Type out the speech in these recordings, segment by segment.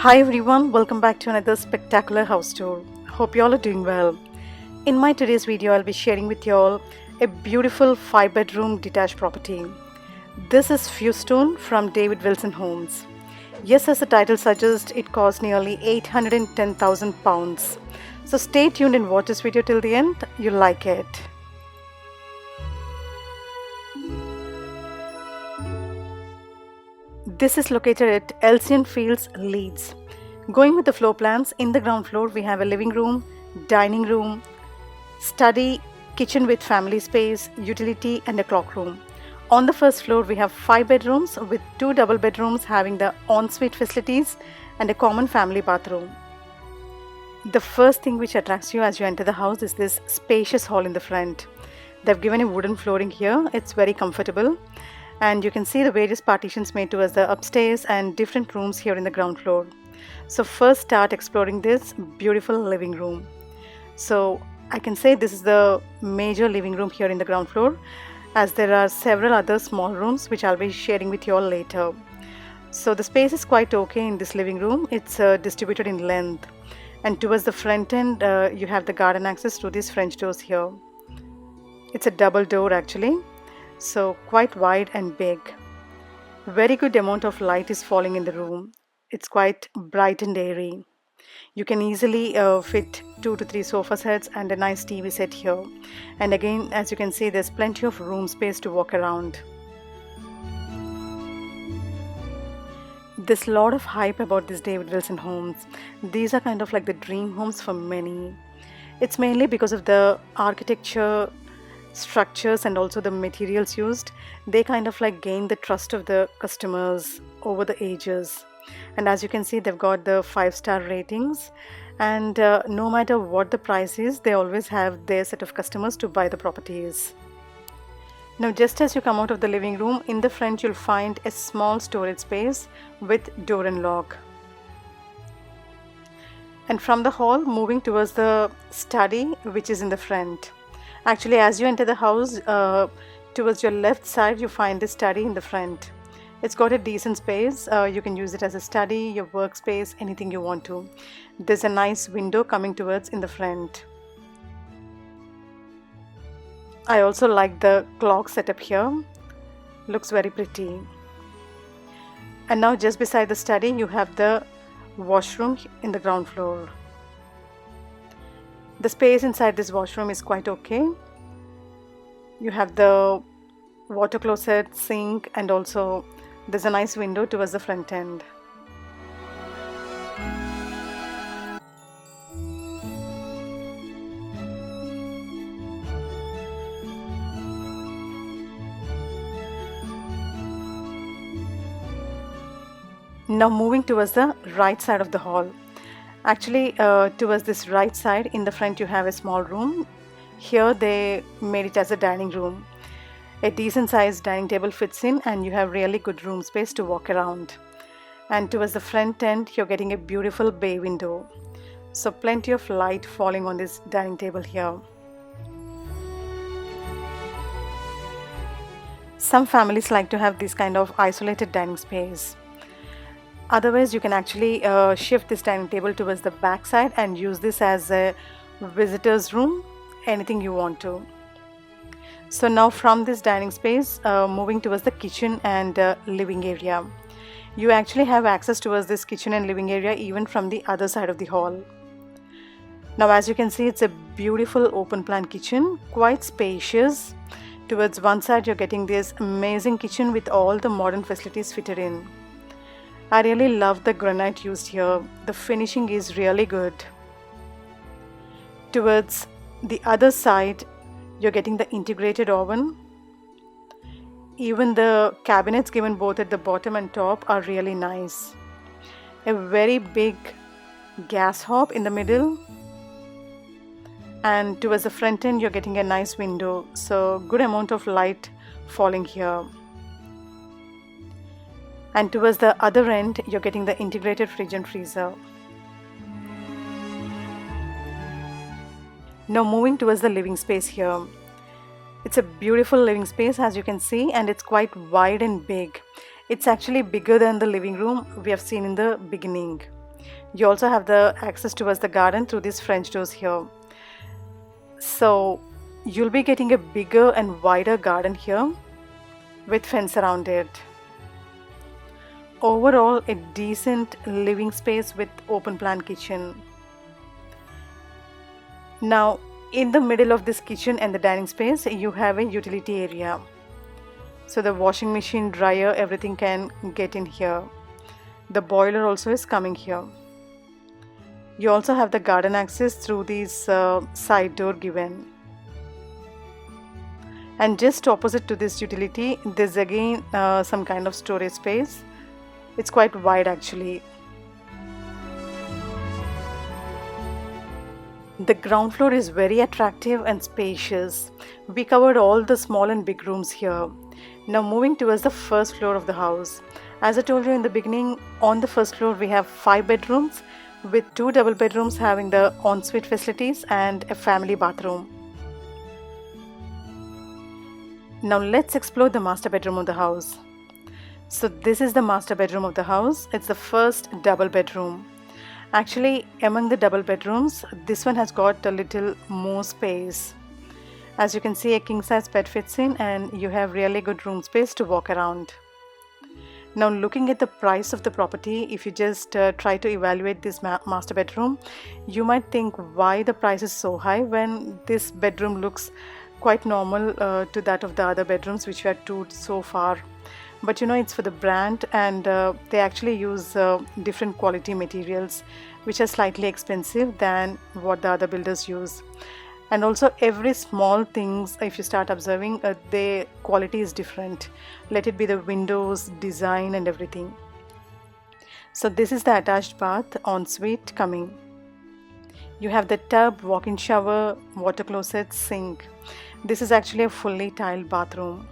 Hi everyone, welcome back to another spectacular house tour. Hope you all are doing well. In my today's video, I'll be sharing with you all a beautiful 5-bedroom detached property. This is Fewston from David Wilson Homes. Yes, as the title suggests, it costs nearly £810,000. So stay tuned and watch this video till the end. You'll like it. This is located at Elsian Fields, Leeds. Going with the floor plans, in the ground floor we have a living room, dining room, study, kitchen with family space, utility and a clock room. On the first floor we have 5 bedrooms with 2 double bedrooms having the ensuite facilities and a common family bathroom. The first thing which attracts you as you enter the house is this spacious hall in the front. They've given a wooden flooring here. It's very comfortable. And you can see the various partitions made towards the upstairs and different rooms here in the ground floor. So first start exploring this beautiful living room. So I can say this is the major living room here in the ground floor, as there are several other small rooms which I'll be sharing with you all later. So the space is quite okay in this living room. It's distributed in length, and towards the front end you have the garden access to these French doors here. It's a double door actually, so quite wide and big. Very good amount of light is falling in the room. It's quite bright and airy. You can easily fit 2 to 3 sofa sets and a nice TV set here. And again, as you can see, there's plenty of room space to walk around. There's a lot of hype about this David Wilson homes. These are kind of like the dream homes for many. It's mainly because of the architecture, structures and also the materials used. They kind of like gain the trust of the customers over the ages. And as you can see, they've got the 5-star ratings, and no matter what the price is, they always have their set of customers to buy the properties. Now just as you come out of the living room, in the front you'll find a small storage space with door and lock. And from the hall, moving towards the study which is in the front. Actually, as you enter the house, towards your left side you find the study in the front. It's got a decent space. You can use it as a study, your workspace, anything you want to. There's a nice window coming towards in the front. I also like the clock setup here. Looks very pretty. And now just beside the study you have the washroom in the ground floor. The space inside this washroom is quite okay. You have the water closet, sink, and also there's a nice window towards the front end. Now moving towards the right side of the hall. Actually, towards this right side in the front you have a small room. Here they made it as a dining room. A decent sized dining table fits in and you have really good room space to walk around. And towards the front end you're getting a beautiful bay window. So plenty of light falling on this dining table here. Some families like to have this kind of isolated dining space. Otherwise, you can actually shift this dining table towards the back side and use this as a visitor's room, anything you want to. So now from this dining space, moving towards the kitchen and living area. You actually have access towards this kitchen and living area even from the other side of the hall. Now as you can see, it's a beautiful open plan kitchen, quite spacious. Towards one side you're getting this amazing kitchen with all the modern facilities fitted in. I really love the granite used here. The finishing is really good. Towards the other side, you're getting the integrated oven. Even the cabinets given both at the bottom and top are really nice. A very big gas hob in the middle. And towards the front end, you're getting a nice window. So good amount of light falling here. And towards the other end you're getting the integrated fridge and freezer. Now moving towards the living space here. It's a beautiful living space as you can see, and it's quite wide and big. It's actually bigger than the living room we have seen in the beginning. You also have the access towards the garden through these French doors here. So you'll be getting a bigger and wider garden here with fence around it. Overall, a decent living space with open plan kitchen. Now, in the middle of this kitchen and the dining space, you have a utility area. So the washing machine, dryer, everything can get in here. The boiler also is coming here. You also have the garden access through this side door given. And just opposite to this utility, there's again some kind of storage space. It's quite wide actually. The ground floor is very attractive and spacious. We covered all the small and big rooms here. Now moving towards the first floor of the house. As I told you in the beginning, on the first floor we have 5 bedrooms with 2 double bedrooms having the ensuite facilities and a family bathroom. Now let's explore the master bedroom of the house. So this is the master bedroom of the house. It's the first double bedroom. Actually, among the double bedrooms, this one has got a little more space. As you can see, a king size bed fits in and you have really good room space to walk around. Now looking at the price of the property, if you just try to evaluate this master bedroom, you might think why the price is so high when this bedroom looks quite normal to that of the other bedrooms which we had toured so far. But you know, it's for the brand and they actually use different quality materials which are slightly expensive than what the other builders use. And also every small things, if you start observing, the quality is different. Let it be the windows, design and everything. So this is the attached bath ensuite coming. You have the tub, walk-in shower, water closet, sink. This is actually a fully tiled bathroom.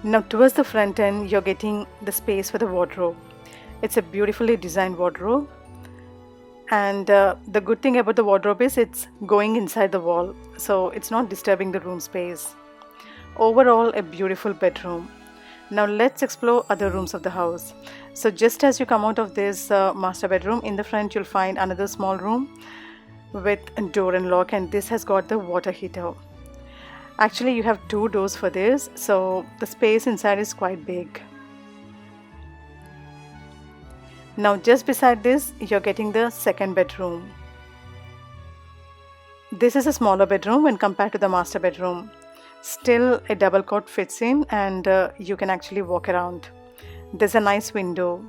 Now towards the front end, you're getting the space for the wardrobe. It's a beautifully designed wardrobe, and the good thing about the wardrobe is it's going inside the wall, so it's not disturbing the room space. Overall, a beautiful bedroom. Now let's explore other rooms of the house. So just as you come out of this master bedroom, in the front you'll find another small room with a door and lock, and this has got the water heater. Actually, you have 2 doors for this, so the space inside is quite big. Now just beside this, you're getting the second bedroom. This is a smaller bedroom when compared to the master bedroom. Still, a double cot fits in and you can actually walk around. There's a nice window.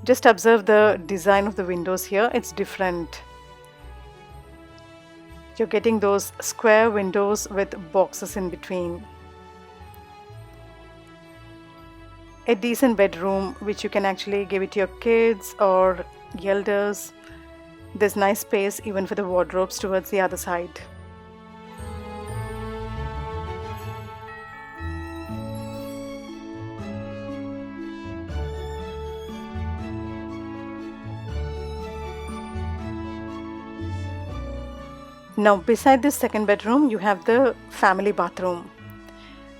Just observe the design of the windows here, it's different. You're getting those square windows with boxes in between. A decent bedroom which you can actually give it to your kids or elders. There's nice space even for the wardrobes towards the other side. Now beside this second bedroom, you have the family bathroom.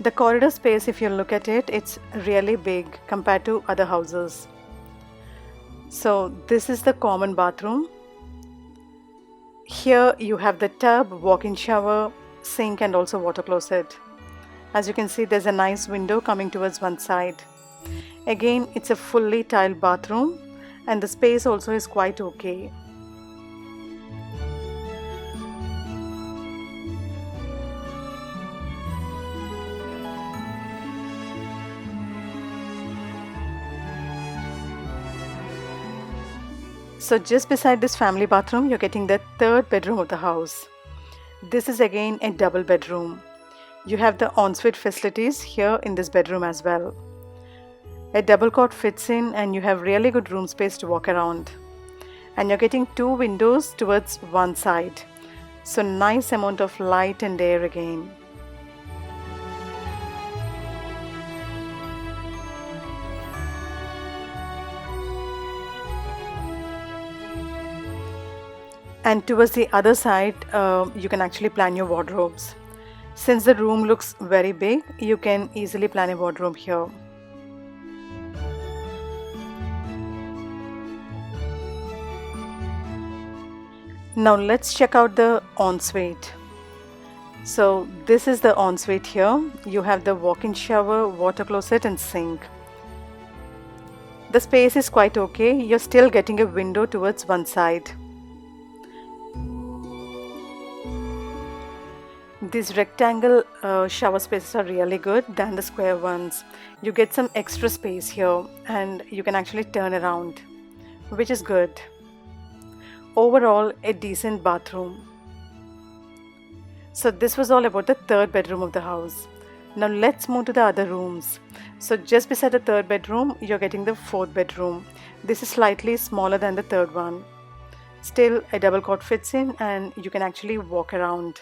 The corridor space, if you look at it, it's really big compared to other houses. So this is the common bathroom. Here you have the tub, walk-in shower, sink and also water closet. As you can see, there's a nice window coming towards one side. Again, it's a fully tiled bathroom and the space also is quite okay. So just beside this family bathroom, you're getting the third bedroom of the house. This is again a double bedroom. You have the ensuite facilities here in this bedroom as well. A double cot fits in and you have really good room space to walk around. And you're getting 2 windows towards one side. So nice amount of light and air again. And towards the other side, you can actually plan your wardrobes. Since the room looks very big, you can easily plan a wardrobe here. Now let's check out the ensuite. So this is the ensuite here. You have the walk-in shower, water closet and sink. The space is quite okay. You're still getting a window towards one side. These rectangle shower spaces are really good than the square ones. You get some extra space here and you can actually turn around, which is good. Overall, a decent bathroom. So this was all about the third bedroom of the house. Now let's move to the other rooms. So just beside the third bedroom, you're getting the fourth bedroom. This is slightly smaller than the third one. Still, a double cot fits in and you can actually walk around.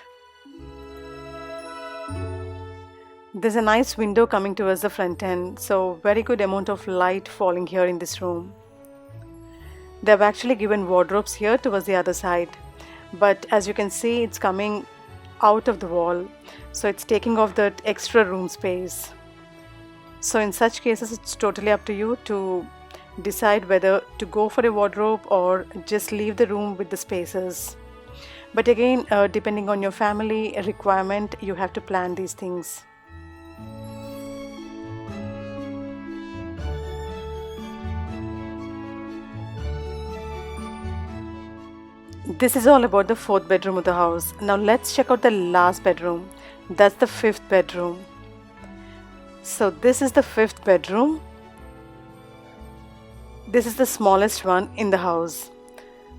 There's a nice window coming towards the front end, so very good amount of light falling here in this room. They've actually given wardrobes here towards the other side, but as you can see, it's coming out of the wall, so it's taking off that extra room space. So in such cases, it's totally up to you to decide whether to go for a wardrobe or just leave the room with the spaces. But again, depending on your family requirement, you have to plan these things. This is all about the fourth bedroom of the house. Now let's check out the last bedroom. That's the fifth bedroom. So this is the fifth bedroom. This is the smallest one in the house,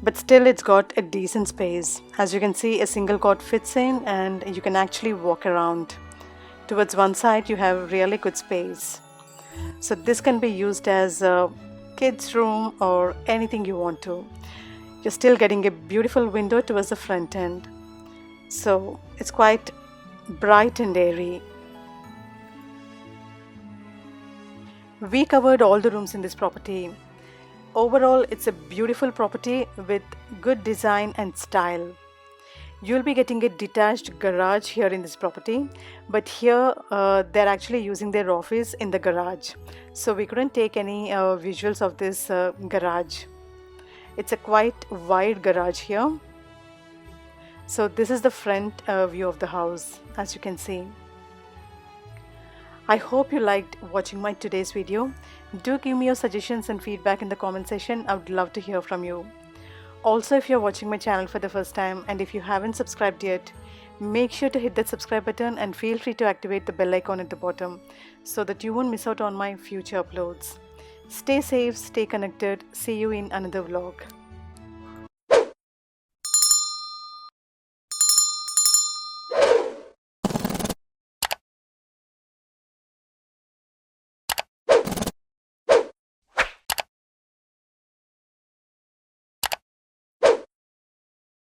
but still it's got a decent space. As you can see, a single cot fits in and you can actually walk around. Towards one side you have really good space. So this can be used as a kids room or anything you want to. You're still getting a beautiful window towards the front end. So it's quite bright and airy. We covered all the rooms in this property. Overall, it's a beautiful property with good design and style. You'll be getting a detached garage here in this property, but here they're actually using their office in the garage. So we couldn't take any visuals of this garage. It's a quite wide garage here. So this is the front view of the house, as you can see. I hope you liked watching my today's video. Do give me your suggestions and feedback in the comment section. I would love to hear from you. Also, if you're watching my channel for the first time and if you haven't subscribed yet, make sure to hit that subscribe button and feel free to activate the bell icon at the bottom so that you won't miss out on my future uploads. Stay safe, stay connected. See you in another vlog.